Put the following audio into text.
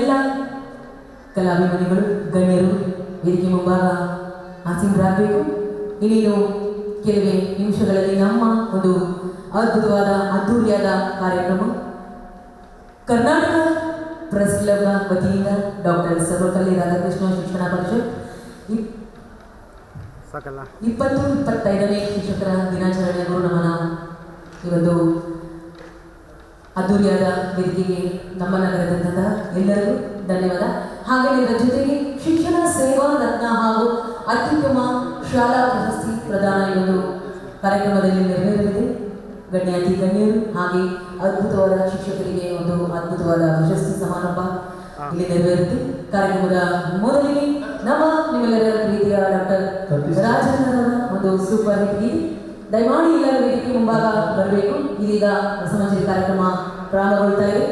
ಎಲ್ಲ ಕಲಾಭಿಮಾನಿಗಳು ಗಣ್ಯರು ವೇದಿಕೆ ಮುಂಭಾಗ ಆಸೀನರಾಗಬೇಕು. ಇನ್ನೇನು ಕೆಲವೇ ನಿಮಿಷಗಳಲ್ಲಿ ನಮ್ಮ ಒಂದು ಅದ್ಭುತವಾದ ಅದ್ದೂರಿಯಾದ ಕಾರ್ಯಕ್ರಮ ಕರ್ನಾಟಕ ಪ್ರೆಸ್ ಕ್ಲಬ್ನ ವತಿಯಿಂದ ಡಾಕ್ಟರ್ ಸರ್ವಪಲ್ಲಿ ರಾಧಾಕೃಷ್ಣ ಶಿಕ್ಷಣ ಪರಿಷತ್ 20-25ನೇ ಶಿಕ್ಷಕರ ದಿನಾಚರಣೆಯ ಗುರುನಮನ ಈ ಒಂದು ಅದ್ದೂರಿಯಾದ ವೇದಿಕೆಗೆ ನಮ್ಮನ್ನ ಕರೆದಂತಹ ಎಲ್ಲರಿಗೂ ಧನ್ಯವಾದ. ಹಾಗೆಯೇ ಇದರ ಜೊತೆಗೆ ಶಿಕ್ಷಣ ಸೇವಾ ರತ್ನ ಹಾಗೂ ಅತ್ಯುತ್ತಮ ಶಾಲಾ ಪ್ರಶಸ್ತಿ ಪ್ರದಾನ ಈ ಒಂದು ಕಾರ್ಯಕ್ರಮದಲ್ಲಿ ನೆರವೇರಲಿದೆ. ಗಣ್ಯಾತಿ ಗಣ್ಯರು ಹಾಗೆ ಅದ್ಭುತವಾದ ಶಿಕ್ಷಕರಿಗೆ ಒಂದು ಅದ್ಭುತವಾದ ಪ್ರಶಸ್ತಿ ಸಮಾರಂಭ ಇಲ್ಲಿ ನೆರವೇರುತ್ತೆ. ಕಾರ್ಯಕ್ರಮದ ಮೊದಲಿಗೆ ನಿಮ್ಮೆಲ್ಲರ ಪ್ರೀತಿಯ ಡಾಕ್ಟರ್ ರಾಜೇಂದ್ರ ಒಂದು ಸೂಪರ್ ಹಿಟ್ ಗೀತೆ ದಯಮಾಡಿ ಎಲ್ಲರ ವೇದಿಕೆ ಮುಂಭಾಗ ಬರಬೇಕು. ಇದೀಗ ರಸಮಂಜರಿ ಕಾರ್ಯಕ್ರಮ ಪ್ರಾರಂಭಗೊಳ್ತಾ ಇದೆ.